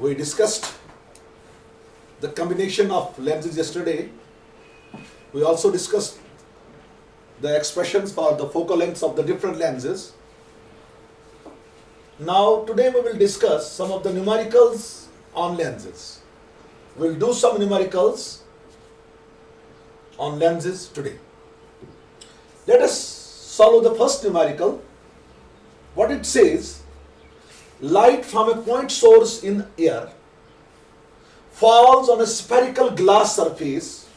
We discussed the combination of lenses yesterday. We also discussed the expressions for the focal lengths of the different lenses. Now today we will discuss some of the numericals on lenses. We'll do some numericals on lenses today. Let us solve the first numerical. What it says, light from a point source in air falls on a spherical glass surface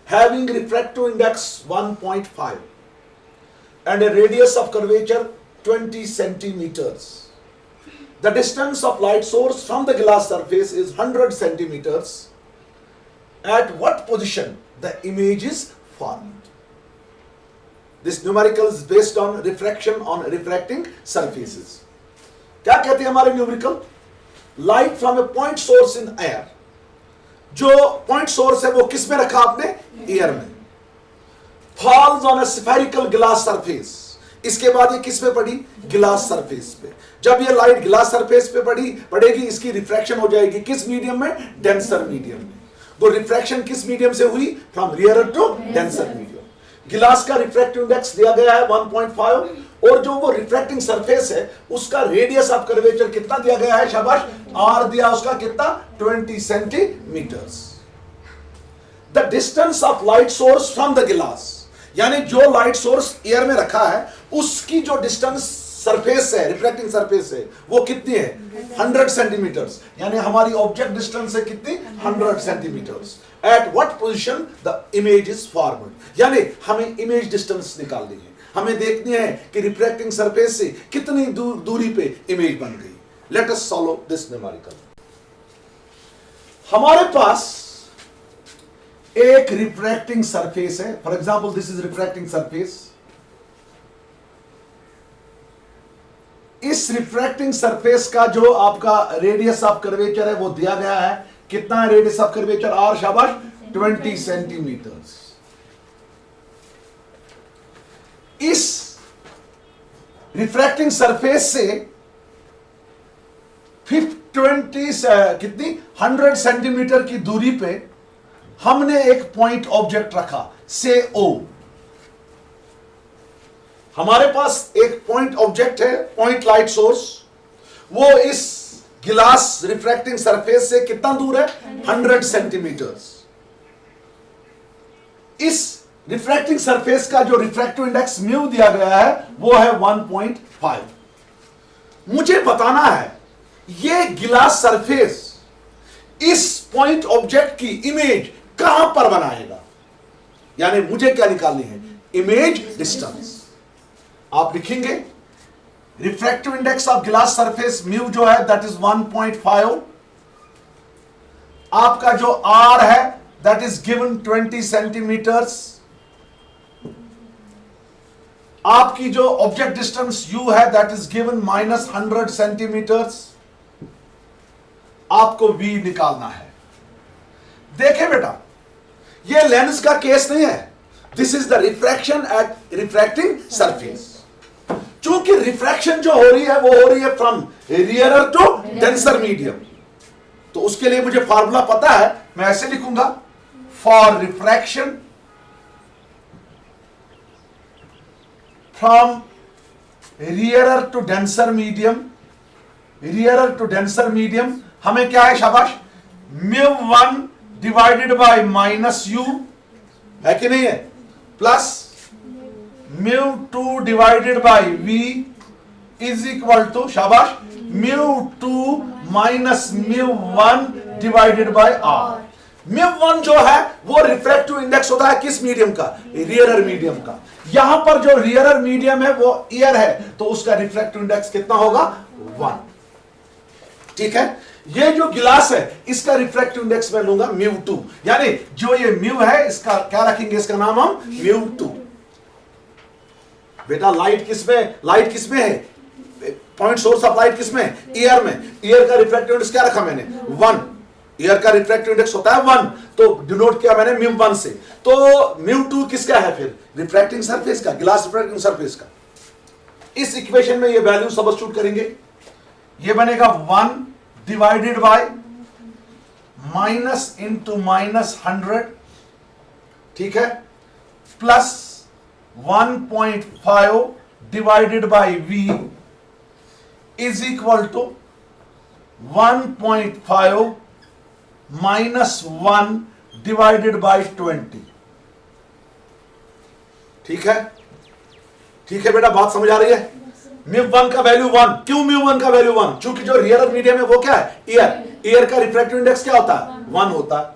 having refractive index 1.5 and a radius of curvature 20 centimeters. The distance of light source from the glass surface is 100 centimeters. At what position the image is formed? This numerical is based on refraction on refracting surfaces. क्या कहते हैं हमारे numerical? Light from A point source in air. जो point source है वो किस में रखा आपने? एयर में. Falls on A spherical glass surface. इसके बाद ये किस पे पड़ी? ग्लास सरफेस पे. जब ये लाइट ग्लास सरफेस पे पड़ेगी इसकी रिफ्रैक्शन हो जाएगी किस मीडियम में? डेंसर मीडियम में. वो रिफ्रैक्शन किस मीडियम से हुई? From rarer to denser medium. Glass का रिफ्रैक्टिव इंडेक्स दिया गया है 1.5 और जो वो रिफ्रैक्टिंग सरफेस है उसका रेडियस ऑफ कर्वेचर कितना दिया गया है? शाबाश, आर दिया उसका कितना? 20 centimetres. The distance of light source from the glass, यानी जो लाइट सोर्स एयर में रखा है उसकी जो डिस्टेंस सरफेस है, रिफ्रैक्टिंग सरफेस है, वो कितनी है? 100 सेंटीमीटर्स. यानी हमारी ऑब्जेक्ट डिस्टेंस है कितनी? 100 centimetres. At what position the image is formed. यानी हमें इमेज डिस्टेंस निकालनी है. हमें देखनी है कि रिफ्रैक्टिंग सरफेस से कितनी दूरी पे इमेज बन गई. Let us solve this numerical. हमारे पास एक रिफ्रैक्टिंग सरफेस है. For example this is refracting surface. इस रिफ्रैक्टिंग सरफेस का जो आपका रेडियस ऑफ कर्वेचर है वो दिया गया है. कितना है रेडियस ऑफ कर्वेचर? आर. शाबाश, 20 सेंटीमीटर्स. इस रिफ्रैक्टिंग सरफेस से 100 सेंटीमीटर की दूरी पे हमने एक पॉइंट ऑब्जेक्ट रखा, से ओ. हमारे पास एक पॉइंट ऑब्जेक्ट है, पॉइंट लाइट सोर्स. वो इस गिलास रिफ्रैक्टिंग सरफेस से कितना दूर है? 100 सेंटीमीटर्स. इस रिफ्रैक्टिंग सरफेस का जो रिफ्रैक्टिव इंडेक्स म्यू दिया गया है वो है 1.5. मुझे बताना है ये गिलास सरफेस इस पॉइंट ऑब्जेक्ट की इमेज कहां पर बनाएगा. यानी मुझे क्या निकालनी है? Image distance. आप लिखेंगे refractive index of glass surface mu जो है दैट इज 1.5. आपका जो आर है दैट इज गिवन 20 सेंटीमीटर्स. आपकी जो ऑब्जेक्ट डिस्टेंस u है दैट इज गिवन -100 सेंटीमीटर्स. आपको v निकालना है. देखें बेटा, यह लेंस का केस नहीं है. This is the refraction at refracting surface. चूंकि रिफ्रैक्शन जो हो रही है वो हो रही है from rarer to denser medium, तो उसके लिए मुझे फार्मूला पता है. मैं ऐसे लिखूंगा, for refraction from rarer to denser medium, rarer to denser medium हमें क्या है? शाबाश, μ1 डिवाइडेड बाय -u है कि नहीं है, plus μ2 divided by v is equal to, शाबाश, μ2 माइनस μ1 डिवाइडेड बाय r. μ1 जो है वो रिफ्रैक्टिव इंडेक्स होता है किस मीडियम का? रियर मीडियम का. यहां पर जो रियर मीडियम है वो एयर है, तो उसका रिफ्रैक्टिव इंडेक्स कितना होगा? 1. ठीक है. ये जो गिलास है इसका रिफ्रैक्टिव इंडेक्स मैं लूंगा μ2. यानी जो ये म्यू है इसका क्या रखेंगे? इसका नाम हम μ2. बेटा लाइट किसमें है? पॉइंट सोर्स ऑफ लाइट किसमें? एयर में. एयर का रिफ्रैक्टिव इंडेक्स क्या रखा मैंने? 1. एयर का रिफ्रैक्टिव इंडेक्स होता है 1, तो डिनोट किया मैंने μ1 से. तो μ2 किसका है फिर? रिफ्रैक्टिंग सरफेस का, ग्लास रिफ्रैक्टिंग सरफेस का. इस इक्वेशन में ये वैल्यू सब्स्टिट्यूट करेंगे. ये बनेगा 1 divided by minus into minus 100, ठीक है, plus 1.5 divided by v is equal to 1.5 minus 1 divided by 20। ठीक है, ठीक है बेटा, बात समझ आ रही है? μ1 का वैल्यू 1, क्यों μ1 का वैल्यू 1? क्योंकि जो रियल मीडियम है वो क्या है? एयर। एयर का रिफ्रैक्टिव इंडेक्स क्या होता है? 1 होता है।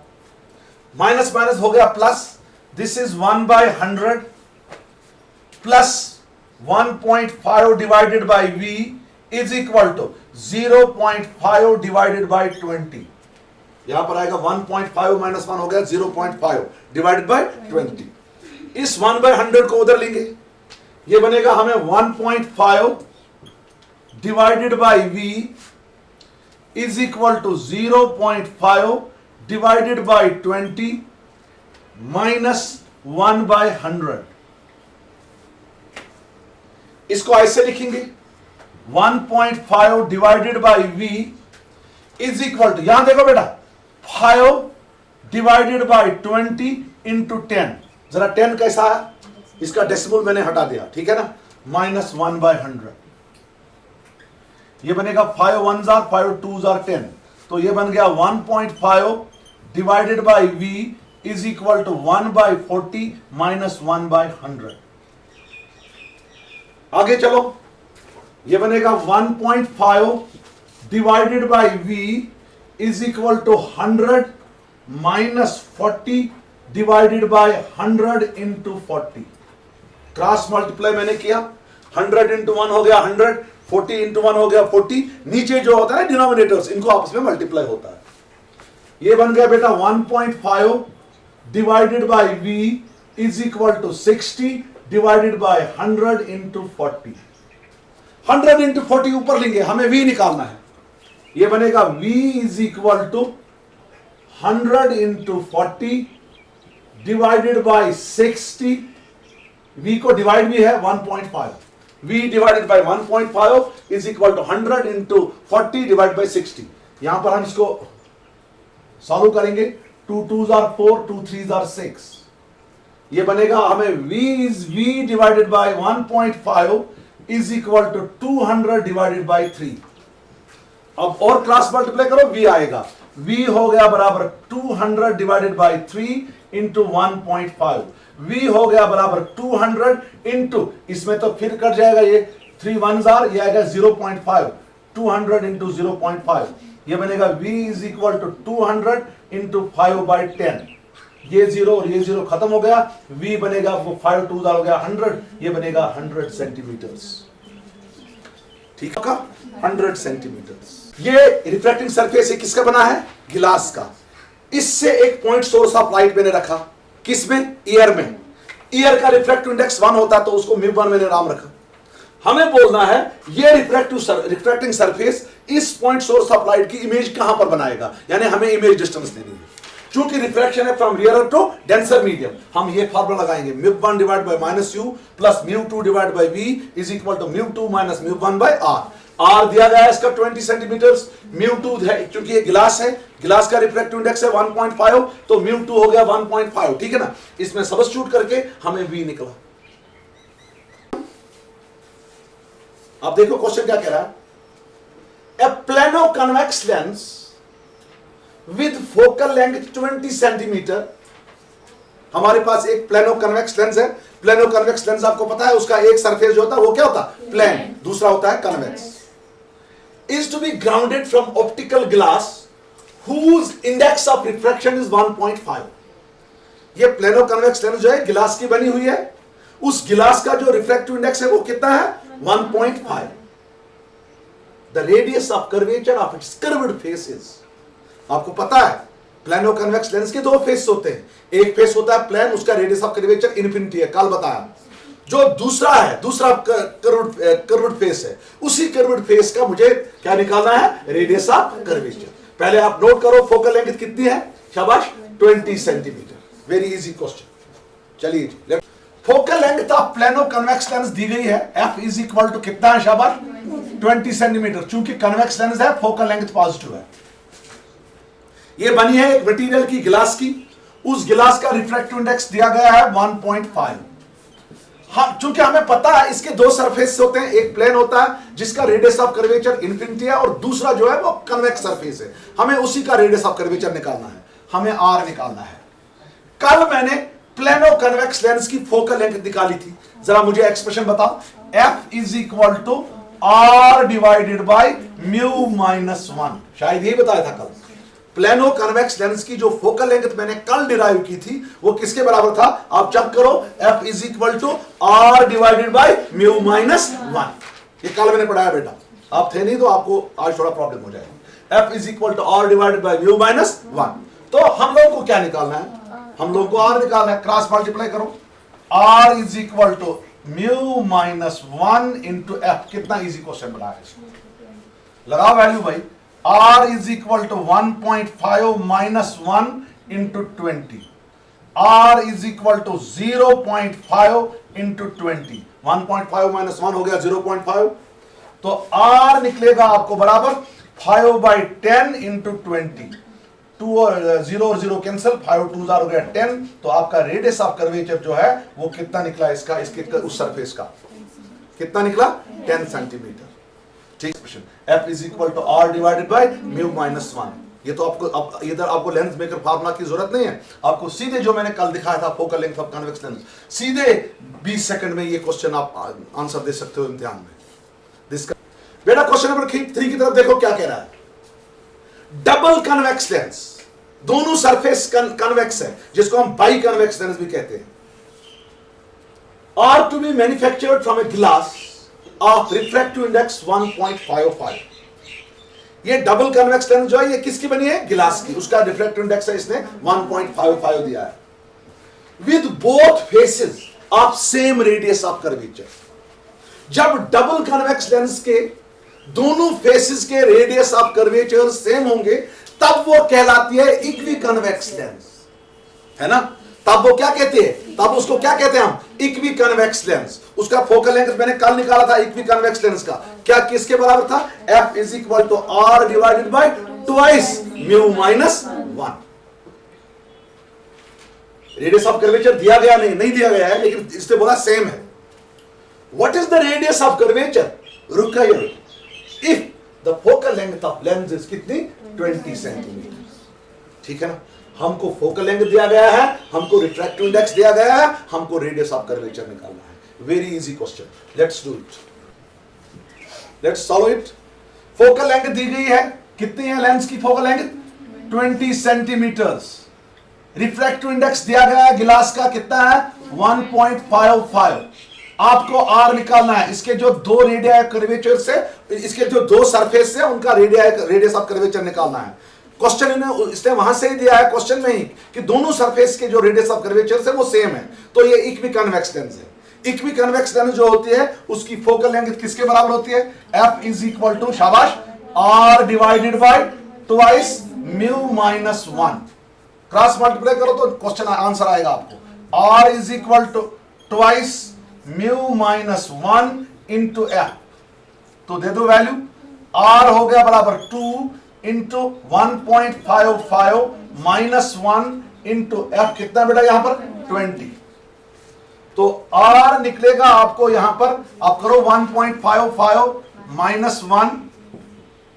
माइनस माइनस हो गया plus, this is 1/100 plus 1.5 divided by v is equal to 0.5 divided by 20। यहां पर आएगा 1.5 माइनस 1 हो गया 0.5 डिवाइडेड बाई 20। इस 1/100 को उधर लेंगे, ये बनेगा हमें 1.5 divided by v is equal to 0.5 divided by 20 minus 1/100। इसको ऐसे लिखेंगे 1.5 divided by v is equal to, यहां देखो बेटा, 5 डिवाइडेड बाई 20 इंटू 10। जरा 10 कैसा है? इसका डेसिमल मैंने हटा दिया, ठीक है ना, माइनस 1/100। ये बनेगा 5 1s are 5 2s are 10, तो ये बन गया 1.5 divided by v is equal to 1/40 minus 1/100। आगे चलो, ये बनेगा 1.5 divided by v is equal to 100 minus 40 divided by 100 into 40। Cross multiply मैंने किया, 100 इंटू 1 हो गया 100, 40 इंटू 1 हो गया 40। नीचे जो होता है डिनोमिनेटर्स, इनको आपस में मल्टीप्लाई होता है। ये बन गया बेटा 1.5 divided by v is equal to 60 divided by 100 into 40। 100 into 40 ऊपर लेंगे, हमें v निकालना है। ये बनेगा v is equal to 100 into 40 divided by 60। v को डिवाइड भी है 1.5, v divided by 1.5 is equal to 100 into 40 divide by 60। यहां पर हम इसको सॉल्व करेंगे, 2 2s are 4, 2 3s are 6। ये बनेगा हमें v divided by 1.5 is equal to 200 divided by 3। अब और क्रॉस मल्टीप्लाई करो, v आएगा, v हो गया बराबर 200 डिवाइडेड बाई 3 इंटू 1.5। v हो गया बराबर 200 इंटू, इसमें तो फिर कट जाएगा, ये 3 1s are, ये आएगा 0.5, 200 इंटू 0.5। ये बनेगा v is equal to 200 into 5/10। ये 0 और ये 0 खत्म हो गया, v बनेगा, वो 5 2 हो गया 100, ये बनेगा 100 सेंटीमीटर्स। ठीक है, 100 सेंटीमीटर्स। ये रिफ्रैक्टिंग सरफेस किसका बना है? गिलास का। इससे एक पॉइंट सोर्स ऑफ लाइट मैंने रखा, किसमें? एयर में। एयर का रिफ्रैक्टिव इंडेक्स 1 होता है, तो उसको μ1 मैंने नाम रखा। हमें बोलना है ये रिफ्रैक्टिंग सरफेस इस पॉइंट सोर्स ऑफ लाइट की इमेज कहां पर बनाएगा, यानी हमें इमेज डिस्टेंस देनी है। चूंकि रिफ्रैक्शन है from rarer to denser medium, हम ये फार्मूला लगाएंगे, μ1 divide by minus u plus μ2 divide by v is equal to μ2 minus μ1 by r। r दिया गया है इसका 20 सेंटीमीटर्स, μ2 है, क्योंकि ये गिलास है, गिलास का रिफ्रैक्टिव इंडेक्स है 1.5, तो μ2 हो गया 1.5, ठीक है ना। इसमें सबस्टिट्यूट करके हमें v निकला। अब देखो क्वेश्चन क्या कह रहा है, a plano convex lens with focal length 20 centimetre. हमारे पास एक प्लेनो कन्वेक्स लेंस है। प्लेनो कन्वेक्स लेंस आपको पता है, उसका एक सरफेस जो होता है वो क्या होता है? प्लेन, दूसरा होता है convex. Is to be grounded from optical glass whose index of refraction is 1.5। ये प्लेनो कन्वेक्स लेंस जो है गिलास की बनी हुई है, उस गिलास का जो रिफ्रैक्टिव इंडेक्स है वो कितना है? 1.5। The radius of curvature of its curved faces. आपको पता है प्लेनो कन्वेक्स लेंस के दो फेस होते हैं, एक फेस होता है प्लेन, उसका रेडियस ऑफ कर्वेचर इन्फिनिटी है, कल बताया। जो दूसरा है, दूसरा कर्व्ड फेस है, उसी कर्व्ड फेस का मुझे क्या निकालना है? Radius of curvature. पहले आप नोट करो फोकल लेंथ कितनी है, शाबाश, 20 सेंटीमीटर। Very easy question. चलिए, focal length of plano convex lens दी गई है, f इज इक्वल टू कितना है शाबाश? 20 सेंटीमीटर। चूंकि कन्वेक्स लेंस है, फोकल लेंथ पॉजिटिव है। ये बनी है एक मटेरियल की, गिलास की, उस गिलास का रिफ्रैक्टिव इंडेक्स दिया गया है 1.5। हाँ, चूंकि हमें पता है इसके दो सरफेस होते हैं, एक प्लेन होता है जिसका रेडियस ऑफ कर्वेचर इंफिनिटी है, और दूसरा जो है वो कन्वेक्स सरफेस है। हमें उसी का रेडियस ऑफ कर्वेचर निकालना है, हमें आर निकालना है। कल मैंने प्लेनो कन्वेक्स लेंस की फोकल लेंथ निकाली थी, जरा मुझे एक्सप्रेशन बताओ। F is equal to R divided by mu minus 1, शायद यही बताया था कल। प्लेनो कन्वेक्स लेंस की जो फोकल लेंथ मैंने कल डिराइव की थी वो किसके बराबर था, आप चेक करो। F is equal to R divided by mu minus 1। ये कल मैंने पढ़ाया बेटा, आप थे नहीं तो आपको आज थोड़ा प्रॉब्लम हो जाएगा। F is equal to R divided by mu minus 1। तो हम लोगों को क्या निकालना है, हम लोगों को आर निकालना है। क्रॉस मल्टीप्लाई करो, R is equal to mu minus 1 into F. कितना इजी क्वेश्चन बना है, लगाओ वैल्यू भाई। R is equal to 1.5 minus 1 into 20। R is equal to 0.5 into 20। 1.5 minus 1 हो गया 0.5, तो R निकलेगा आपको बराबर 5/10 इंटू 20। 2 और 0 और 0 कैंसिल, 5 2 हो गया 10। तो आपका रेडियस ऑफ कर्वेचर जो है वो कितना निकला इसका, इसके उस सरफेस का कितना निकला, 10 सेंटीमीटर। ठीक, F is equal to R divided by mu minus 1। ये तो आपको अब इधर आपको लेंस मेकर फार्मूला की जरूरत नहीं है, आपको सीधे जो मैंने कल दिखाया था focal length of convex lens, सीधे 20 सेकंड में ये क्वेश्चन आप आंसर दे सकते हो इम्तिहान में। बेटा क्वेश्चन नंबर 3 की तरफ देखो क्या कह रहा है। डबल कन्वेक्स लेंस, दोनों सरफेस कन्वेक्स है, जिसको हम बाई कन्वेक्स लेंस भी कहते हैं, are to be manufactured from a glass of refractive index 1.55। ये डबल कन्वेक्स लेंस जो है ये किसकी बनी है, गिलास की, उसका रिफ्रैक्टिव इंडेक्स है इसने 1.55 दिया है, with both faces of same radius of curvature. जब डबल कन्वेक्स लेंस के दोनों फेसेस के रेडियस ऑफ कर्वेचर सेम होंगे तब वो कहलाती है इक्वी कन्वेक्स लेंस, है ना। तब वो क्या कहते हैं, तब उसको क्या कहते हैं हम, इक्वी कन्वेक्स लेंस। उसका फोकल लेंथ मैंने कल निकाला था इक्वी कन्वेक्स लेंस का, क्या किसके बराबर था, F is equal to R divided by twice mu minus 1। Radius of curvature दिया गया नहीं दिया गया है, लेकिन इसने बोला सेम है। What is the radius of curvature required if the focal length of lens is कितनी, 20 सेंटीमीटर। ठीक है ना, हमको फोकल लेंथ दिया गया है, हमको रिफ्रैक्टिव इंडेक्स दिया गया है, हमको रेडियस ऑफ कर्वेचर निकालना है। Very easy question, let's do it, let's solve it. Focal length दी गई है, कितनी है लेंस की focal length, 20 centimetres. Refractive index दिया गया है गिलास का, कितना है, 1.55। आपको आर निकालना है। इसके जो दो रेडिया कर्वेचर से, इसके जो दो सरफेस से उनका रेडियस ऑफ कर्वेचर निकालना है। क्वेश्चन इसने वहां से ही दिया है क्वेश्चन में ही कि दोनों सरफेस के जो रेडियस ऑफ कर्वेचर है वो सेम है, तो ये इक्वी कन्वेक्स लेंस है। इक्वी कन्वेक्स लेंस जो होती है उसकी फोकल लेंथ किसके बराबर होती है, F इज इक्वल टू, शाबाश, R divided by twice mu minus 1। Cross multiply करो तो क्वेश्चन आंसर आएगा आपको, R is equal to twice mu minus 1 into F. तो दे दो वैल्यू, आर हो गया बराबर 2 इंटू 1.55 माइनस 1 इंटू एफ, कितना बेटा यहां पर 20। तो आर निकलेगा आपको यहां पर, आप करो 1.55 माइनस 1,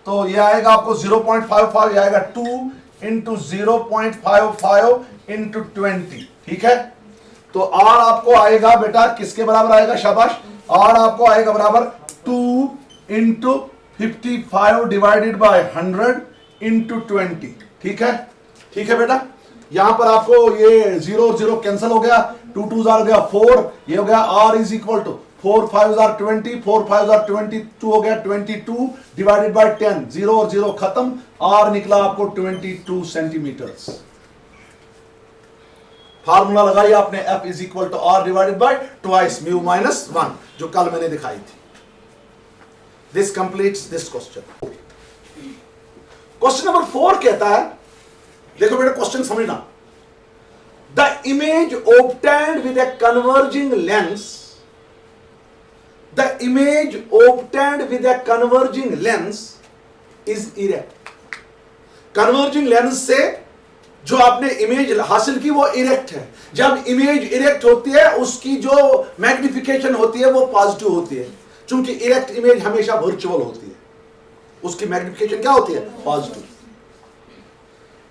तो यह आएगा आपको 0.55, यह आएगा 2 इंटू 0.55 इंटू 20। ठीक है, तो आर आपको आएगा बेटा किसके बराबर आएगा, शाबाश, आर आपको आएगा बराबर 2 इंटू 55 डिवाइडेड बाय 100 इंटू 20। ठीक है, ठीक है बेटा, यहां पर आपको ये 0 0 कैंसिल हो गया, 2 2 हो गया 4, ये हो गया आर इज इक्वल टू 4 5 20, 4 5 22 हो गया 22 डिवाइडेड बाय 10, 0 और 0 खत्म, आर निकला आपको 22 सेंटीमीटर्स। फार्मूला लगाई आपने, F is equal to R divided by twice mu minus 1, जो कल मैंने दिखाई थी। This completes this question. Question number 4 कहता है, देखो बेटा क्वेश्चन समझना, the image obtained with a converging lens, the image obtained with a converging lens is erect। Converging lens से जो आपने इमेज हासिल की वो इरेक्ट है। जब इमेज इरेक्ट होती है उसकी जो मैग्निफिकेशन होती है वो पॉजिटिव होती है, क्योंकि इरेक्ट इमेज हमेशा वर्चुअल होती है, उसकी मैग्निफिकेशन क्या होती है? Positive.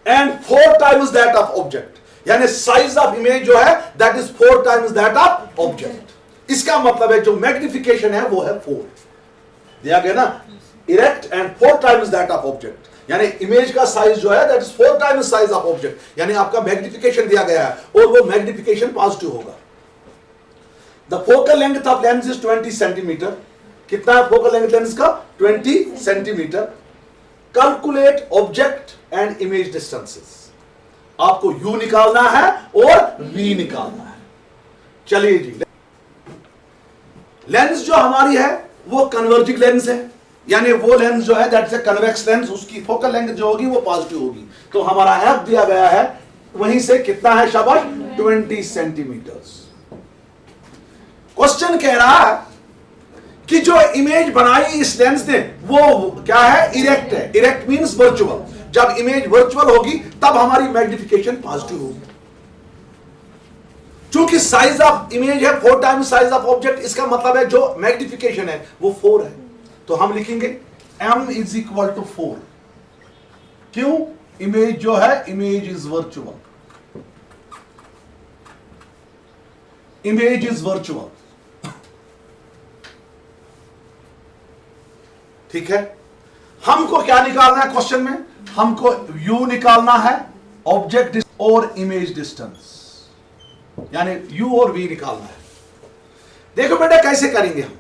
And 4 times that of object, यानी साइज ऑफ इमेज जो है that is 4 times that of object. इसका मतलब है जो मैग्निफिकेशन है वो है 4 दिया गया ना, erect and 4 times that of object, यानी इमेज का साइज जो है that is 4 times size of object, यानी आपका मैग्निफिकेशन दिया गया है और वो मैग्निफिकेशन पॉजिटिव होगा। The focal length of lens is 20 centimetre. कितना है फोकल लेंथ लेंस का? 20 centimetre. Calculate object and image distances. आपको u निकालना है और v निकालना है। चलिए जी, लेंस जो हमारी है वो कन्वर्जिंग लेंस है, यानी वो लेंस जो है that is a convex lens, उसकी फोकल लेंथ जो होगी वो पॉजिटिव होगी। तो हमारा f दिया गया है, वहीं से कितना है शाबाश? 20 सेंटीमीटर। क्वेश्चन कह रहा है कि जो इमेज बनाई इस लेंस ने वो क्या है? इरेक्ट है। Erect means virtual. जब इमेज वर्चुअल होगी तब हमारी मैग्निफिकेशन पॉजिटिव होगी। चूंकि साइज ऑफ इमेज है 4 टाइम्स साइज ऑफ ऑब्जेक्ट, इसका मतलब है जो मैग्निफिकेशन है वो 4 है। तो हम लिखेंगे m इज इक्वल टू 4। क्यों? इमेज जो है image is virtual, image is virtual. ठीक है, हमको क्या निकालना है क्वेश्चन में? हमको u निकालना है, ऑब्जेक्ट और इमेज डिस्टेंस, यानी u और v निकालना है। देखो बेटा कैसे करेंगे हम।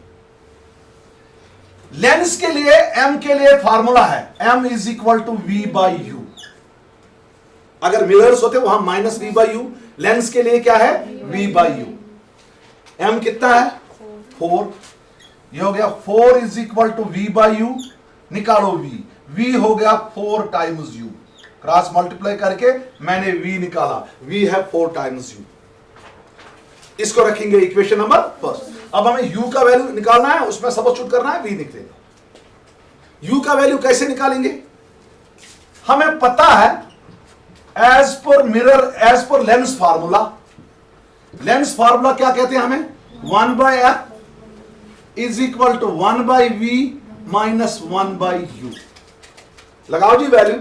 लेंस के लिए m के लिए फार्मूला है m is equal to v by U. अगर मिरर्स होते वहां minus v by U, lens के लिए क्या है? v by you. m कितना है? 4। ये हो गया 4 is equal to v by U. निकालो v हो गया 4 टाइम्स u। क्रॉस मल्टीप्लाई करके मैंने v निकाला, v है 4 टाइम्स u। इसको रखेंगे इक्वेशन नंबर फर्स्ट। अब हमें u का वैल्यू निकालना है, उसमें सब्स्टिट्यूट करना है, v निकलेगा। u का वैल्यू कैसे निकालेंगे? हमें पता है एज पर मिरर, एज पर लेंस फार्मूला। लेंस फार्मूला क्या कहते हैं हमें? 1 by F is equal to 1 by V minus 1 by U. लगाओ जी वैल्यू।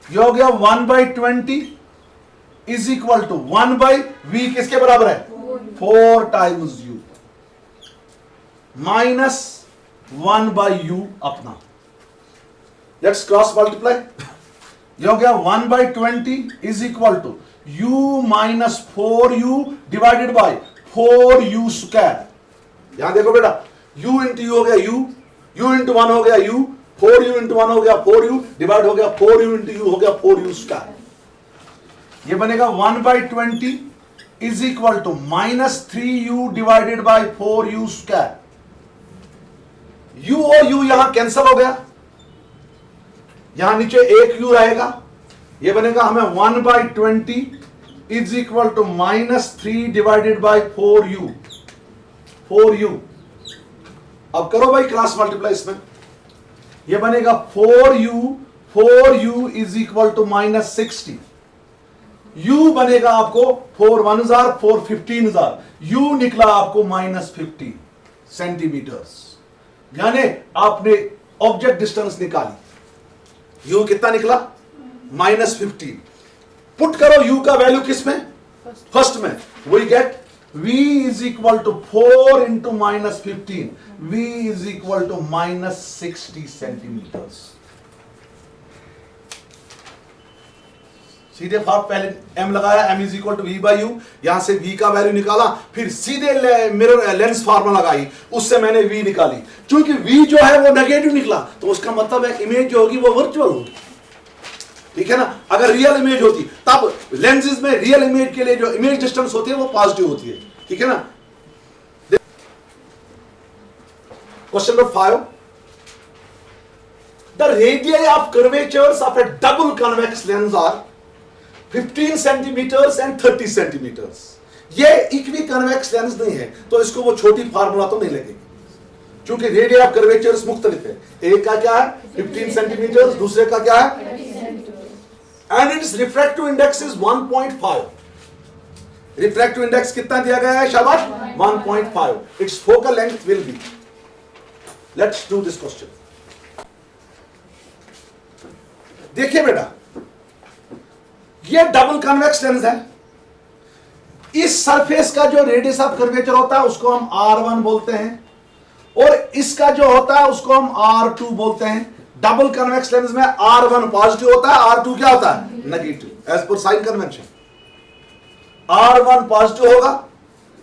ये हो गया 1 by 20 is equal to 1 by V किसके बराबर है? 4 times U minus 1 by U अपना। Let's cross multiply. ये हो गया 1 by 20 is equal to u minus 4u divided by 4u square. यहां देखो बेटा, u इंटू यू हो गया u इंटू 1 हो गया u, 4u इंटू 1 हो गया 4u, डिवाइड हो गया 4u इंटू यू हो गया 4u स्क्वायर। ये बनेगा 1 by 20 is equal to minus 3u divided by 4u square. u और u यहां कैंसिल हो गया, यहां नीचे एक u रहेगा। ये बनेगा हमें 1 by 20 is equal to minus 3 divided by 4u। अब करो भाई क्रॉस मल्टीप्लाई इसमें। ये बनेगा 4u is equal to minus 60। u बनेगा आपको 4 1 जार 4 15 जार, u निकला आपको माइनस 50 सेंटीमीटर्स, यानी आपने ऑब्जेक्ट डिस्टेंस निकाली। u कितना निकला? माइनस 50। पुट करो u का वैल्यू किसमें? फर्स्ट में। We get v is equal to 4 into minus 15, v is equal to minus 60 centimetres. सीधे पहले m लगाया, m is equal to v by U, यहां से v का वैल्यू निकाला, फिर सीधे मिरर लेंस फार्मूला लगाई, उससे मैंने v निकाली। क्योंकि v जो है वो नेगेटिव निकला, तो उसका मतलब है इमेज जो होगी वो वर्चुअल होगी। ठीक है ना? अगर रियल इमेज होती तब लेंसेज में रियल इमेज के लिए जो इमेज डिस्टेंस होती है वो पॉजिटिव होती है। ठीक है ना? Question number 5, the radius of curvatures of a double convex lens are 15 centimetres and 30 centimetres. ये इक्वी कन्वेक्स लेंस नहीं है, तो इसको वो छोटी फार्मूला तो नहीं लगेगी, क्योंकि रेडियस ऑफ कर्वेचर्स मुख्तलिफ है। एक का क्या है 15 सेंटीमीटर, दूसरे का क्या है and its refractive index is 1.5. Refractive index कितना दिया गया है शाबाश? 1.5. Its focal length will be. Let's do this question. देखिए बेटा, ये डबल कन्वेक्स लेंस है. इस सरफेस का जो रेडियस ऑफ कर्वेचर होता है उसको हम R1 बोलते हैं, और इसका जो होता है उसको हम R2 बोलते हैं. डबल कन्वेक्स लेंस में R1 पॉजिटिव होता है, R2 क्या होता है? नेगेटिव, एज पर साइन कन्वेंशन. R1 पॉजिटिव होगा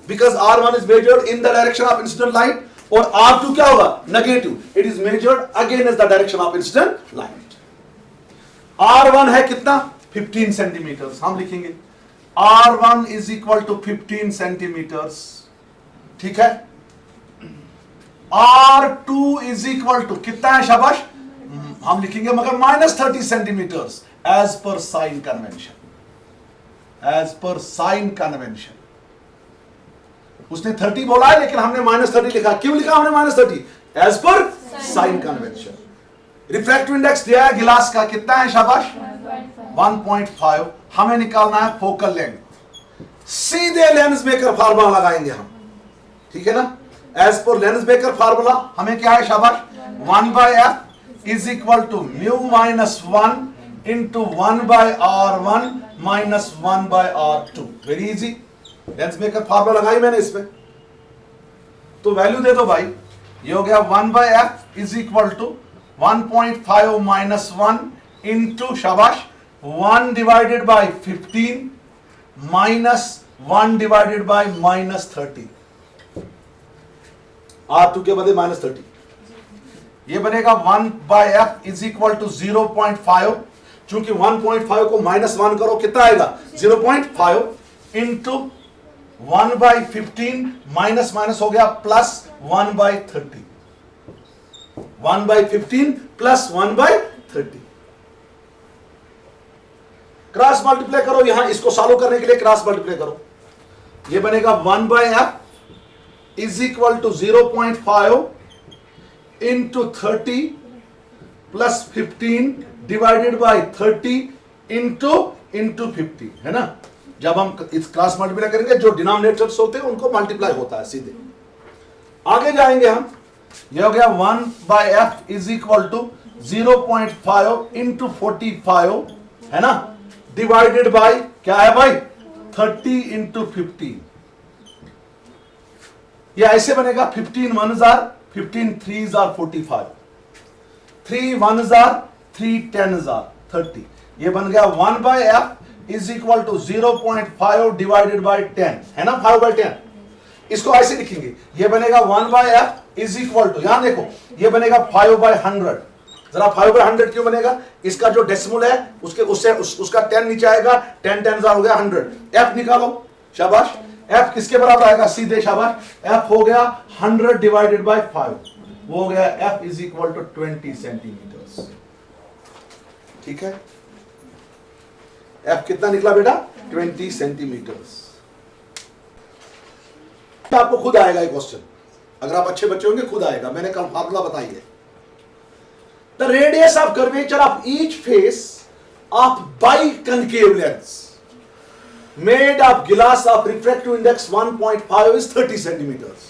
because R1 is measured in the direction of incident light, और R2 क्या होगा? Negative, it is measured against the direction of incident light. R1 है कितना? 15 सेंटीमीटर. हम लिखेंगे R1 is equal to 15 centimetre. ठीक है. R2 इज इक्वल टू कितना है शाबाश? हम लिखेंगे मगर -30 सेंटीमीटर्स एज पर साइन कन्वेंशन. एज पर साइन कन्वेंशन उसने 30 बोला है लेकिन हमने -30 लिखा. क्यों लिखा हमने -30? As per sign convention. Refractive index दिया है गिलास का, कितना है शाबाश? 1.5. हमें निकालना है फोकल लेंथ. सीधे लेंस मेकर फार्मूला लगाएंगे हम, ठीक है ना. एज पर लेंस मेकर फार्मूला हमें क्या है शाबाश? 1/f is equal to mu minus 1 into 1/r1 minus 1/r2. Very easy. Lens maker formula लगाई मैंने इसमें, तो वैल्यू दे दो भाई. ये हो गया 1/f is equal to 1.5 minus 1 into शाबाश 1 divided by 15 minus 1 divided by -30. R2 के बदले -30. ये बनेगा 1/f is equal to 0.5. चूंकि 1.5 को -1 करो कितना आएगा? 0.5 into 1/15 माइनस माइनस हो गया प्लस 1/30. 1/15 प्लस 1/30. क्रॉस मल्टीप्लाई करो, यहां इसको सॉल्व करने के लिए क्रॉस मल्टीप्लाई करो. ये बनेगा 1/f is equal to 0.5 into 30 plus 15 divided by 30 into 50, है ना. जब हम इस क्रॉस मल्टीप्लाई करेंगे जो डिनोमिनेटर्स होते हैं उनको मल्टीप्लाई होता है सीधे. आगे जाएंगे हम. यह हो गया 1/f is equal to 0.5 into 45, है ना, डिवाइडेड बाय क्या है भाई? 30 into 15. यह ऐसे बनेगा 15 1s are 15 3s are 45, 3 1s are 3 10s are 30. ये बन गया 1/f is equal to 0.5 divided by 10, है ना, 5/10. इसको ऐसे लिखेंगे, ये बनेगा 1/f इज इक्वल टू, यहां देखो ये बनेगा 5/100. जरा 5/100 क्यों बनेगा? इसका जो डेसिमल है उसके उसका 10 नीचे आएगा, 10 10 हो गया 100. f निकालो शाबाश. f किसके बराबर आएगा? सीधे शाबाश. f हो गया 100 डिवाइडेड बाय 5, वो हो गया f is equal to 20 centimetres. ठीक है. f कितना निकला बेटा? 20 सेंटीमीटर्स. आपको खुद आएगा ये क्वेश्चन, अगर आप अच्छे बच्चे होंगे खुद आएगा. मैंने कल फार्मूला बताई है. The radius of curvature of each face of biconcave lens made of glass of refractive index 1.5 is 30 centimetres.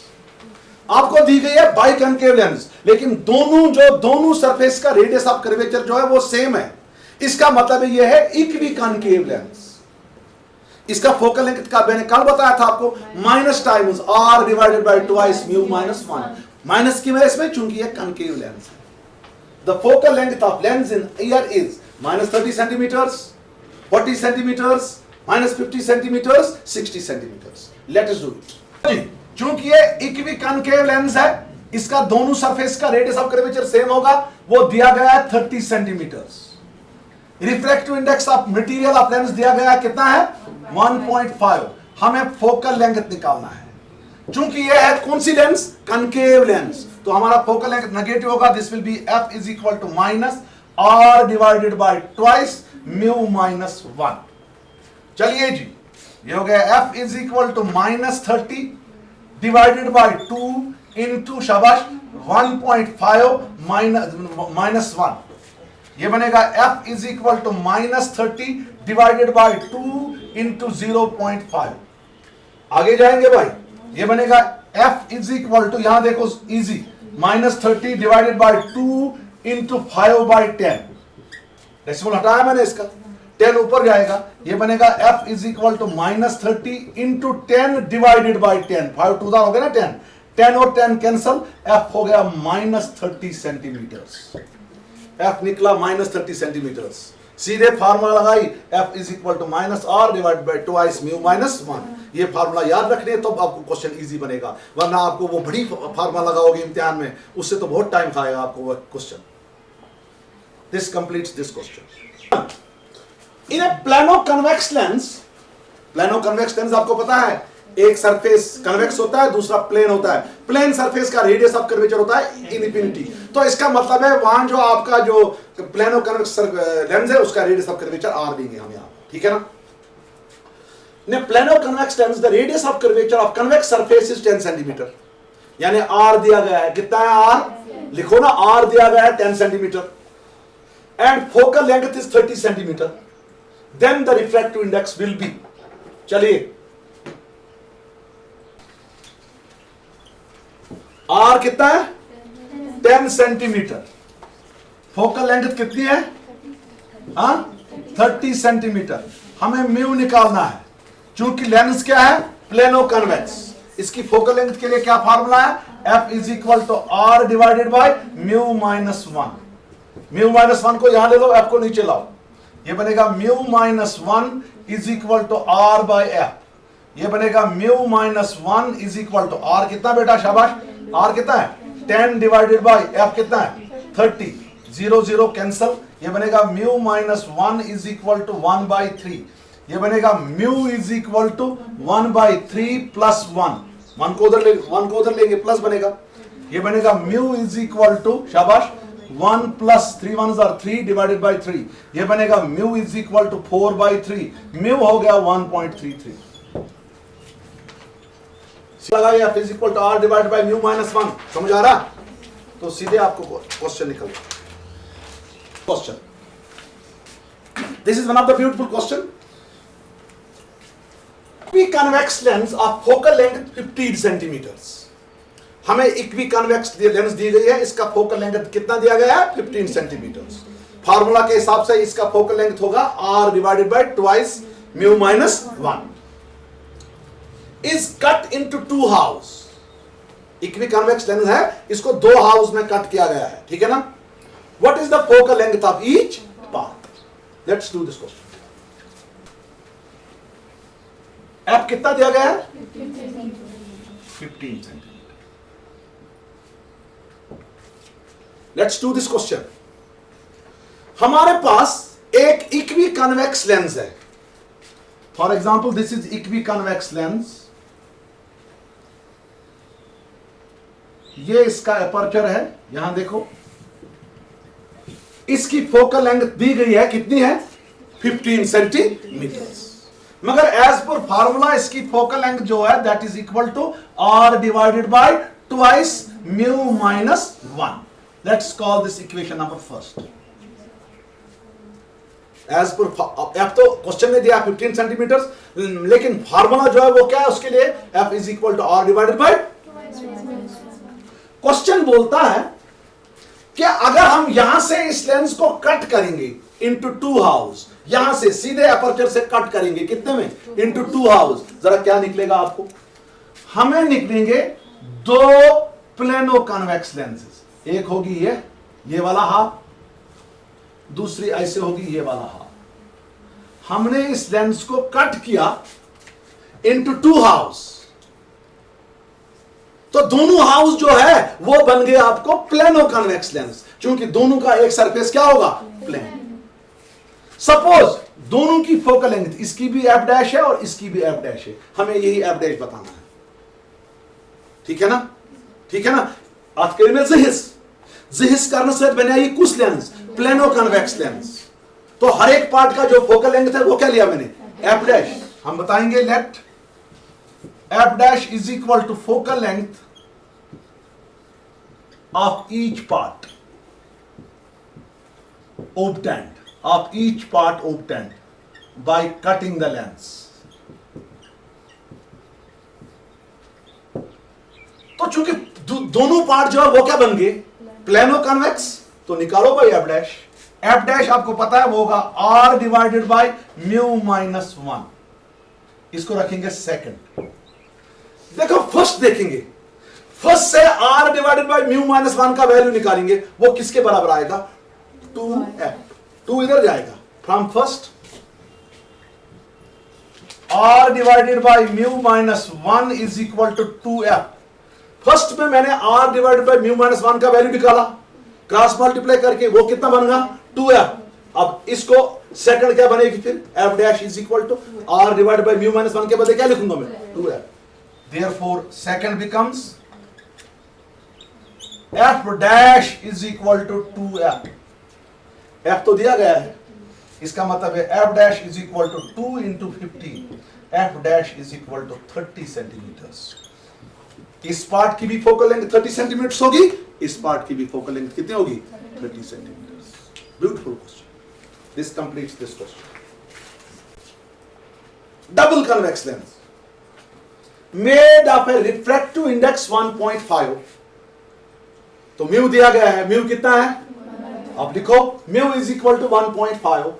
आपको दी गई है बाइकनकेव लेंस, लेकिन दोनों सरफेस का रेडियस ऑफ कर्वेचर जो है वो सेम है. इसका मतलब यह है इक्विकॉन्केव लेंस. इसका फोकल लेंथ का मैंने कल बताया था आपको, minus times r divided by twice mu -1. Minus की वजह से चूंकि यह कॉन्केव लेंस है. The focal length of lens in air is -30 centimetres, 40 centimetres, -50 centimetres, 60 centimetres. Let us do it. चूंकि ये इक्विकॉन्केव लेंस है, इसका दोनों सरफेस का रेडियस ऑफ कर्वेचर सेम होगा. वो दिया गया है 30 centimetres. Refractive index of material of lens दिया गया है कितना है? 1.5. हमें फोकल लेंथ निकालना है. चूंकि ये है कौन सी लेंस? कॉन्केव लेंस, तो हमारा फोकल लेंथ नेगेटिव होगा. This will be f is equal to -r divided by twice mu -1. चलिए जी, ये हो गया f is equal to -30 divided by 2 into शाबाश 1.5 -1. ये बनेगा f is equal to -30 divided by 2 into 0.5। आगे जाएंगे भाई, ये बनेगा f इज इक्वल टू, यहां देखो easy, -30 divided by 2 into 5/10। Decimal हटाया मैंने, इसका 10 ऊपर जाएगा, ये बनेगा f is equal to -30 into 10 divided by 10। 5 two हो गया ना 10, 10 और 10 कैंसल, f हो गया -30 सेंटीमीटर। f निकला -30 सेंटीमीटर। सीधे फार्मूला लगाई, f is equal to -r divide by twice mu -1। ये फार्मूला याद रखने, तो आपको क्वेश्चन इजी बनेगा, वरना आपको वो बड़ी फार्मूला लगाओगे इम्तिहान में, उससे तो बहुत टाइम खाएगा आपको वो question. This completes this question. In A plano convex lens, plano convex lens आपको पता है, एक सरफेस कन्वेक्स होता है, दूसरा प्लेन होता है। प्लेन सरफेस का रेडियस ऑफ कर्वेचर होता है इनफिनिटी। तो इसका मतलब है वहां जो आपका जो प्लानो कन्वेक्स लेंस है उसका रेडियस ऑफ कर्वेचर r देंगे हम यहां, ठीक है ना। In plano convex lens the radius of curvature of convex surface is 10 centimetre, यानी r दिया गया है, कितना है r, लिखो ना, r दिया गया है 10 centimetre and focal length is 30 centimetre, then the refractive index will be, चलिए आर कितना है 10 सेंटीमीटर, फोकल लेंथ कितनी है 30 सेंटीमीटर। हमें म्यू निकालना है, चूंकि लेंस क्या है प्लेनो कन्वेक्स। इसकी फोकल लेंथ के लिए क्या फार्मूला है, f is equal to r divided by mu -1। Mu -1 को यहां ले लो, f को नीचे लाओ, ये बनेगा mu -1 is equal to r by f। ये बनेगा mu -1 is equal to r कितना बेटा, शाबाश, r कितना है 10 डिवाइडेड बाय f कितना है 30, 0 0 कैंसल, ये बनेगा म्यू -1 इज इक्वल टू 1/3। ये बनेगा mu is equal to 1/3 plus 1 को उधर लेंगे, प्लस बनेगा, ये बनेगा म्यू इज इक्वल टू, शाबाश, 1 plus 3 1s are 3 divided by 3। ये बनेगा mu is equal to 4/3, mu हो गया 1.33। लगाइए f is equal to r divided by mu -1, समझ आ रहा, तो सीधे आपको क्वेश्चन निकल question. This is one of the beautiful question. Equiconvex lens of focal length 15 centimetres. हमें इक्विकन्वेक्स लेंस दी गई है, इसका फोकल लेंथ कितना दिया गया है 15 सेंटीमीटर्स। फार्मूला के हिसाब से इसका फोकल लेंथ होगा r divided by twice mu -1। is cut into 2 halves। Equiconvex lens है, इसको 2 हाउस में कट किया गया है, ठीक है ना। What is the focal length of each part? Let's do this question। f कितना दिया गया है 15 centimetre. Let's do this question। हमारे पास एक इक्विकन्वेक्स लेंस है, for example this is equiconvex lens, ये इसका एपर्चर है, यहां देखो, इसकी फोकल लेंथ दी गई है, कितनी है 15 सेंटीमीटर, मगर एज पर फार्मूला इसकी फोकल लेंथ जो है that is equal to r divided by twice mu -1। Let's call this equation number first. As per f तो क्वेश्चन में दिया 15 सेंटीमीटर, लेकिन फार्मूला जो है वो क्या है उसके लिए, f is equal to r divided by. Question बोलता है कि अगर हम यहां से इस लेंस को कट करेंगे इनटू 2 हाउस, यहां से सीधे अपर्चर से कट करेंगे, कितने में इनटू 2 हाउस, जरा क्या निकलेगा आपको, हमें निकलेंगे 2 प्लेनो कन्वेक्स लेंसेस। एक होगी ये वाला हाफ, दूसरी ऐसे होगी ये वाला हाफ। हमने इस लेंस को कट किया इनटू 2 हाउस, तो दोनों हाउस जो है वो बन गए आपको प्लेनो कन्वेक्स लेंस, क्योंकि दोनों का एक सरफेस क्या होगा प्लेन। सपोज दोनों की फोकल लेंथ, इसकी भी f डैश है और इसकी भी f डैश है, हमें यही f डैश बताना है, ठीक है ना, ठीक है ना। आज के में जिहिस करने से बनाई कुछ लेंस प्लेनो कन्वेक्स लेंस, तो हर एक पार्ट का जो फोकल लेंथ है वो क्या लिया मैंने f डैश। हम बताएंगे late f dash is equal to focal length of each part। obtained of each part obtained by cutting the lens. तो चूंकि दोनों पार्ट जो है वो क्या बन गए, प्लेनो कन्वेक्स, तो निकालो भाई एफ डैश. एफ डैश आपको पता है वो होगा R divided by mu minus 1. इसको रखेंगे सेकंड. देखो फर्स्ट देखेंगे, फर्स्ट से R divided by mu minus 1 का वैल्यू निकालेंगे, वो किसके बराबर आएगा, 2f. 2 इधर जाएगा. From first R divided by mu minus 1 is equal to 2f. First में मैंने R divided by mu minus 1 का वैल्यू निकाला, क्रॉस मल्टीप्लाई करके वो कितना बनेगा 2f. अब इसको सेकंड क्या बनेगी फिर, f dash is equal to r divided by mu minus 1 के बदले क्या लिखूंगा मैं 2f. Therefore second becomes f dash is equal to 2f. f तो दिया गया है, इसका मतलब है f dash is equal to 2 into 15. f dash is equal to 30 centimetres. इस पार्ट की भी फोकल लेंथ 30 सेंटीमीटर्स होगी, इस पार्ट की भी फोकल लेंथ कितनी होगी, 30 centimetres. Beautiful question. This completes this question. Double convex lens made of a refractive index 1.5. तो म्यू दिया गया है, म्यू कितना है, अब लिखो mu is equal to 1.5.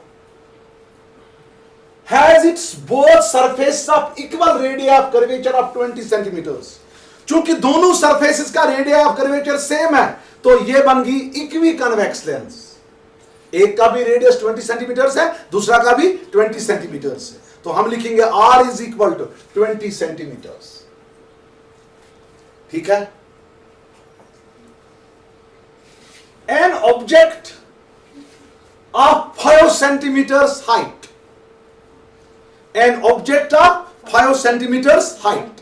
Has its both surface of equal radii of curvature of 20 centimetres. चूंकि दोनों सरफेसेस का रेडिया ऑफ कर्वेचर सेम है, तो ये बन गई इक्वी कन्वेक्स लेंस. एक का भी रेडियस 20 सेंटीमीटर्स है, दूसरा का भी 20 सेंटीमीटर्स है. तो हम लिखेंगे r is equal to 20 centimetres. ठीक है. An object of 5 centimetres height, an object of 5 centimetres height.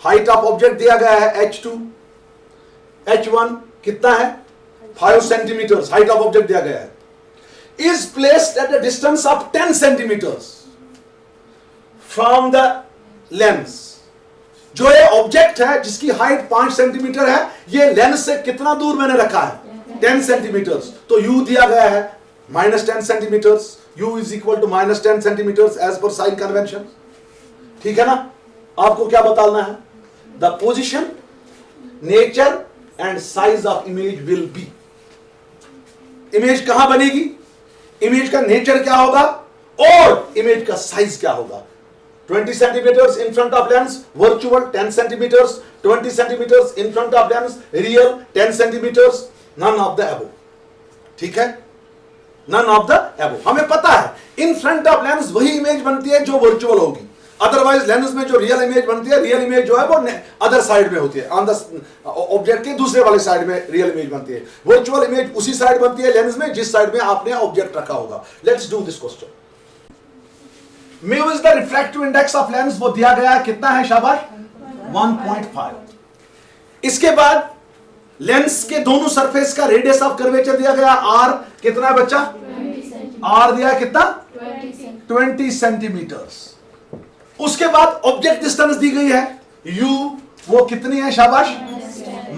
Height of object दिया गया है h2, h1 कितना है 5 सेंटीमीटर्स. हाइट ऑफ ऑब्जेक्ट दिया गया है. Is placed at a distance of 10 centimetres from the lens. जो ये ऑब्जेक्ट है जिसकी हाइट 5 सेंटीमीटर है, ये लेंस से कितना दूर मैंने रखा है 10 सेंटीमीटर्स. तो u दिया गया है -10 centimetres. u is equal to -10 centimetres as पर साइन कन्वेंशन. ठीक है ना. आपको क्या बताना है, the position, nature and size of image will be. Image कहां बनेगी, इमेज का नेचर क्या होगा और इमेज का साइज क्या होगा. 20 centimetres in front of lens virtual, 10 centimetres, 20 centimetres in front of lens real, 10 centimetres. None of the above. ठीक है, नन ऑफ द अबव. हमें पता है इन फ्रंट ऑफ लेंस वही इमेज बनती है जो वर्चुअल होगी. अदरवाइज लेंस में जो रियल इमेज बनती है, रियल इमेज जो है वो अदर साइड में होती है, ऑन द ऑब्जेक्ट के दूसरे वाले साइड में रियल इमेज बनती है. वर्चुअल इमेज उसी साइड बनती है लेंस में जिस साइड में आपने ऑब्जेक्ट रखा होगा. Let's do this question. Mu is the refractive index of lens. वो दिया गया है कितना है शाबाश 1.5. इसके बाद लेंस के दोनों सरफेस का रेडियस ऑफ कर्वेचर दिया गया r. कितना है बच्चा, r दिया है कितना 20 सेंटीमीटर्स. उसके बाद ऑब्जेक्ट डिस्टेंस दी गई है u, वो कितनी है शाबाश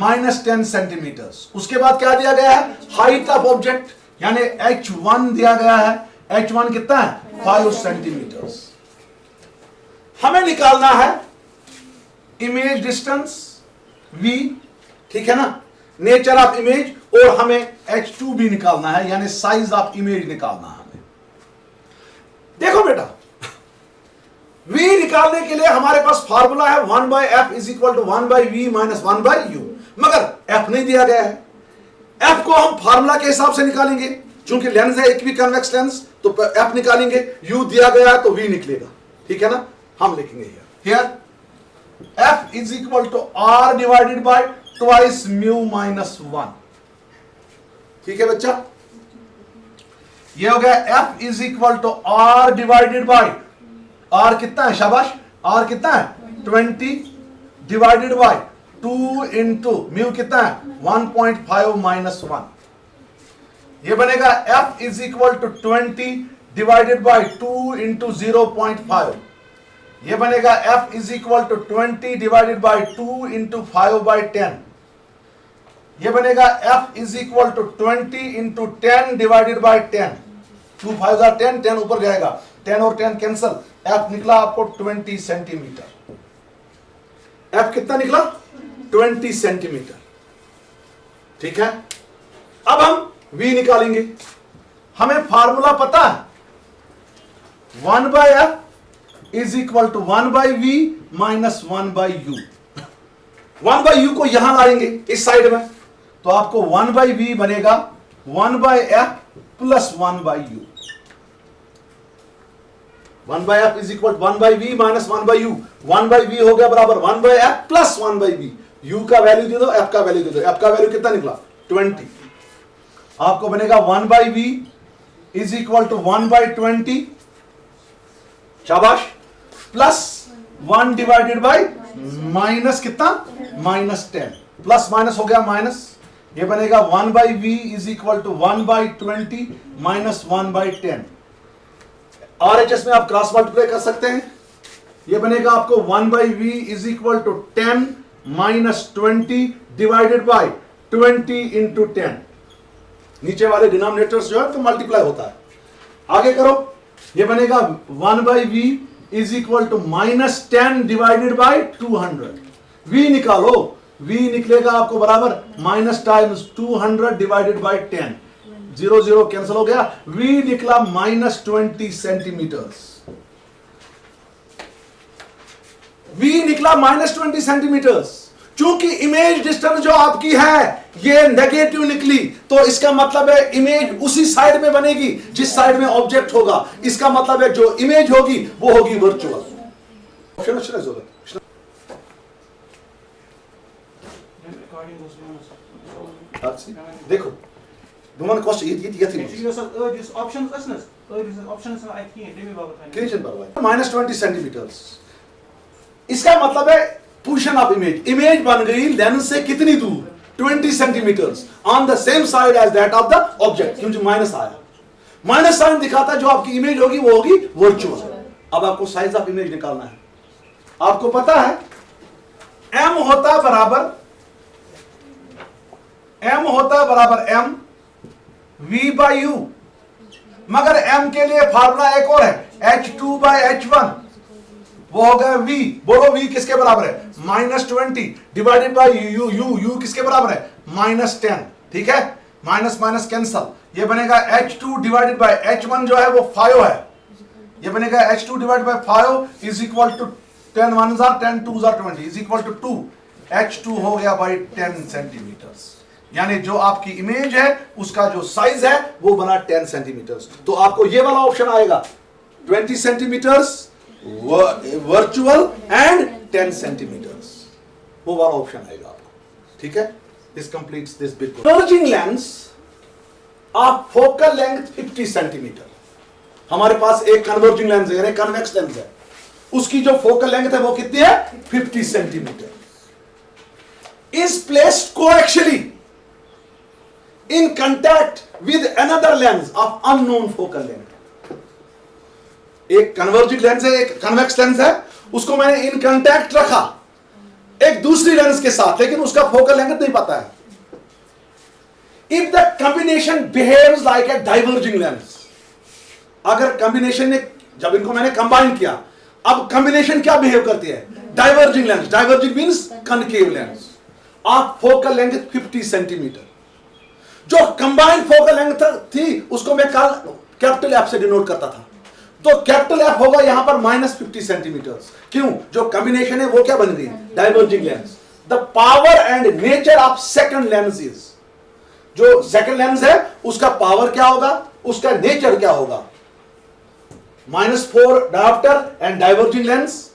-10 सेंटीमीटर्स. उसके बाद क्या दिया गया है, हाइट ऑफ ऑब्जेक्ट यानी h1 दिया गया है. h1 कितना है 5 सेंटीमीटर्स. हमें निकालना है इमेज डिस्टेंस v. ठीक है ना, नेचर ऑफ इमेज, और हमें h2 भी निकालना है यानी साइज ऑफ इमेज निकालना है हमें. देखो बेटा, v निकालने के लिए हमारे पास फार्मूला है 1/f is equal to 1/v minus 1/u. मगर f नहीं दिया गया है. f को हम फार्मूला के हिसाब से निकालेंगे. चूंकि लेंस है इक्वी कन्वेक्स लेंस, तो f निकालेंगे. u दिया गया है तो v निकलेगा. ठीक है ना. हम लिखेंगे here f is equal to r divided by twice mu minus 1. ठीक है बच्चा, ये हो गया f is equal to r divided by, r कितना है शाबाश, r कितना है 20 डिवाइडेड बाय 2 इंटू म्यू कितना है 1.5 माइनस 1. ये बनेगा f is equal to 20 divided by 2 into 0.5. ये बनेगा f is equal to 20 divided by 2 into 5/10. ये बनेगा f is equal to 20 into 10 divided by 10, 2 5 10, 10 ऊपर जाएगा, 10 और 10 कैंसल, f निकला आपको 20 सेंटीमीटर। f कितना निकला? 20 सेंटीमीटर। ठीक है, अब हम v निकालेंगे। हमें फार्मूला पता है, 1 by f is equal to 1 by v minus 1 by u। 1 by u को यहां लाएंगे इस साइड में, तो आपको 1 बाय v बनेगा 1 by f plus 1 by u। 1 by f is equal 1 by v minus 1 by u। 1 by v हो गया बराबर 1 by f plus 1 by v। u का वैल्यू दे दो, f का वैल्यू दे दो। f का वैल्यू कितना निकला? 20। आपको बनेगा 1 by v is equal to 1 by 20, शाबाश, प्लस 1 डिवाइडेड बाय माइनस कितना? माइनस 10। प्लस माइनस हो गया माइनस, ये बनेगा 1 by v is equal to 1 by 20 minus 1 by 10। RHS में आप क्रॉस मल्टीप्लाई कर सकते हैं, ये बनेगा आपको 1 by v is equal to 10 minus 20 divided by 20 into 10। नीचे वाले डिनोमिनेटर्स जो है तो मल्टीप्लाई होता है। आगे करो, ये बनेगा 1 by v is equal to minus 10 divided by 200। v निकालो, v निकलेगा आपको बराबर minus times 200 divided by 10, 0 0 cancel हो गया, v निकला माइनस 20 सेंटीमीटर्स। v निकला माइनस 20 सेंटीमीटर्स। चूंकि इमेज डिस्टेंस जो आपकी है ये नेगेटिव निकली, तो इसका मतलब है इमेज उसी साइड में बनेगी जिस साइड में ऑब्जेक्ट होगा। इसका मतलब है जो इमेज होगी वो होगी वर्चुअल। देखो माइनस 20 सेंटीमीटर्स, इसका मतलब है पोजीशन ऑफ इमेज। इमेज बन गई लेंस से कितनी दूर? 20 centimetres on the same side as that of the object, क्योंकि माइनस आया। माइनस साइन दिखाता है जो आपकी इमेज होगी वो होगी वर्चुअल। अब आपको साइज ऑफ इमेज निकालना है। आपको पता है m होता है बराबर m v बाई u, मगर m के लिए फार्मूला एक और है, h2 बाई h1, वो हो गया v। बोलो v किसके बराबर है? माइनस 20 डिवाइडेड बाई u किसके बराबर है? माइनस 10। ठीक है, माइनस माइनस कैंसल, ये बनेगा h2 डिवाइडेड बाई h1 जो है वो 5 है, ये बनेगा h2 divided by 5 is equal to 10 1 10 2 20 is equal to 2, h2 हो गया बाई 10 सेंटीमीटर्स। यानी जो आपकी इमेज है उसका जो साइज है वो बना 10 सेंटीमीटर्स। तो आपको ये वाला ऑप्शन आएगा 20 सेंटीमीटर्स वर्चुअल एंड 10 सेंटीमीटर्स, वो वाला ऑप्शन आएगा आपको। ठीक है, this completes this bit. Converging lens of focal length 50 centimetre. हमारे पास एक कन्वर्जिंग लेंस है यानी कन्वेक्स लेंस है, उसकी जो फोकल लेंथ है वो कितनी है? 50 centimetre. Is placed coaxially in contact with another lens of unknown focal length. एक कन्वर्जिंग लेंस है, एक कन्वेक्स लेंस है, उसको मैंने इन कांटेक्ट रखा एक दूसरी लेंस के साथ, लेकिन उसका फोकल लेंथ नहीं पता है। If the combination behaves like a diverging lens, अगर कॉम्बिनेशन ने, जब इनको मैंने कंबाइन किया, अब कॉम्बिनेशन क्या बिहेव करती है? Diverging lens. Diverging means concave lens of focal length 50 centimetre. जो कंबाइंड फोकल लेंथ थी उसको मैं कल कैपिटल एफ से डिनोट करता था, तो कैपिटल एफ होगा यहां पर माइनस 50 सेंटीमीटर। क्यों? जो कॉम्बिनेशन है वो क्या बन रही है? Diverging lens. The power and nature of second lens is, जो सेकंड लेंस है उसका पावर क्या होगा, उसका नेचर क्या होगा? -4 dioptre and diverging lens,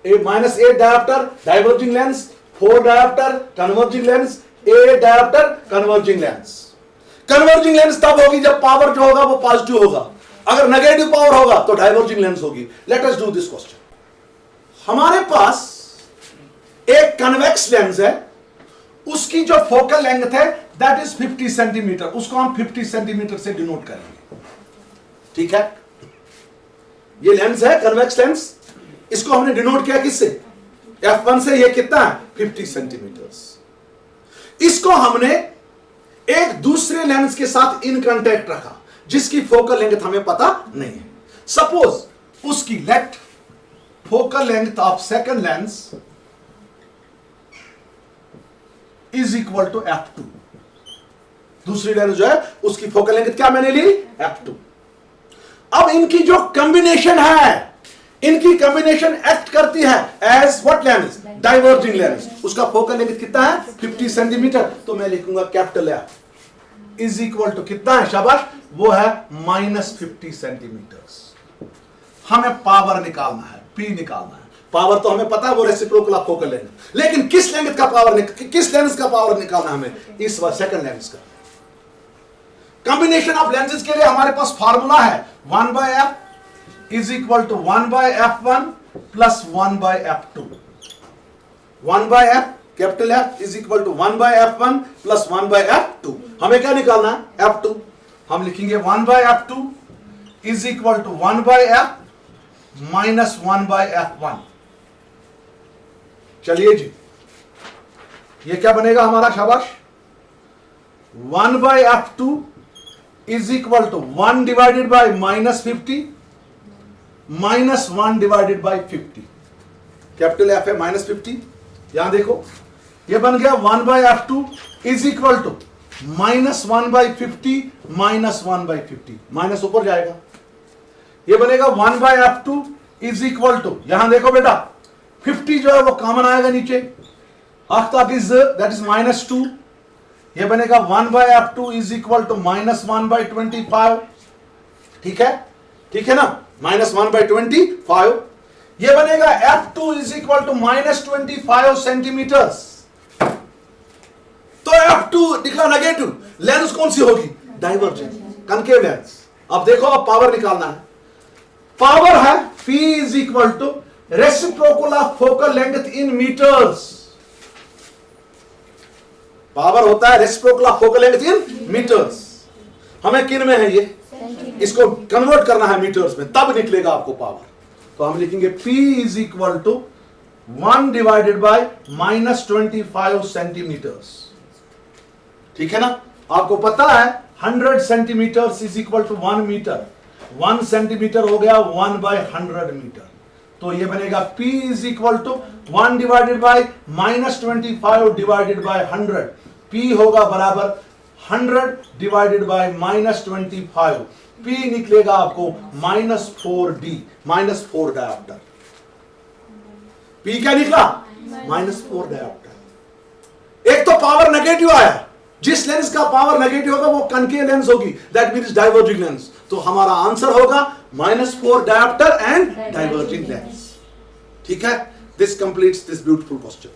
-8 dioptre diverging lens, 4 dioptre converging lens, 8 dioptre converging lens. Converging lens तब होगी जब पावर जो होगा वो पॉजिटिव होगा, अगर नेगेटिव पावर होगा तो डाइवर्जिंग लेंस होगी। Late us do this question. हमारे पास एक कन्वेक्स लेंस है, उसकी जो फोकल लेंथ है दैट इज 50 सेंटीमीटर, उसको हम 50 सेंटीमीटर से डिनोट करेंगे। ठीक है, ये लेंस है कन्वेक्स लेंस, इसको हमने डिनोट किया किससे? F1 से। ये कितना है? 50 सेंटीमीटर। इसको हमने एक दूसरे लेंस के साथ इन कांटेक्ट रखा जिसकी फोकल लेंथ हमें पता नहीं है। सपोज उसकी let focal length of second lens is equal to f2। दूसरी लेंस जो है उसकी फोकल लेंथ क्या मैंने ली, f2। अब इनकी जो कॉम्बिनेशन है, इनकी कॉम्बिनेशन एक्ट करती है as what lens, diverging lens. उसका फोकल लेंथ कितना है, 50 सेंटीमीटर। तो मैं लिखूंगा capital F is equal to कितना है, शाबाश, वो है -50 सेंटीमीटर। हमें पावर निकालना है, P निकालना है। पावर तो हमें पता है वो रेसिप्रोकल ऑफ फोकल लेंथ, लेकिन किस लेंथ का पावर, किस लेंस का पावर निकालना है हमें, इस बार सेकंड लेंस का। कॉम्बिनेशन ऑफ लेंसेज के लिए हमारे पास फार्मूला है 1/f is equal to 1/f1 plus 1/f2। 1/f capital F is equal to 1/f1 plus 1/f2। हमें क्या निकालना है, f2। हम लिखेंगे 1/f2 is equal to 1/f minus 1/f1। चलिए जी, ये क्या बनेगा हमारा, शाबाश, 1/f2 is equal to 1 divided by -50 minus 1 divided by 50। Capital F है -50। यहां देखो ये बन गया 1/f2 is equal to -1/50 minus 1/50। Minus ऊपर जाएगा, ये बनेगा 1/f2 इज इक्वल टू, यहां देखो बेटा 50 जो है वो कॉमन आएगा नीचे, दैट इज -2। ये बनेगा 1/f2 इज इक्वल टू -1/25। ठीक है, ठीक है ना, -1/25। ये बनेगा f2 is equal to -25 centimetres. तो f2 निकला नेगेटिव, लेंस कौन सी होगी, डाइवर्जेंट, कनकेव लेंस। अब देखो, अब पावर निकालना है। पावर है P is equal to reciprocal of focal length in metres. Power होता है reciprocal of focal length in metres. हमें किन में है, ये इसको कन्वर्ट करना है मीटर्स में, तब निकलेगा आपको पावर। तो हम लिखेंगे P is equal to 1 divided by -25 centimetres. ठीक है ना, आपको पता है 100 centimetre is equal to 1 metre. 1 centimetre हो गया 1/100 मीटर। तो ये बनेगा P is equal to 1 divided by -25 divided by 100। P होगा बराबर 100 डिवाइडेड बाय -25। P निकलेगा आपको -4D, -4 डायोप्टर। P क्या निकला, -4 डायोप्टर। एक तो पावर नेगेटिव आया, जिस लेंस का पावर नेगेटिव होगा वो कनकेव लेंस होगी, दैट मींस डाइवर्जिंग लेंस। तो हमारा आंसर होगा -4 डायोप्टर एंड डाइवर्जिंग लेंस। ठीक है, this completes this beautiful question.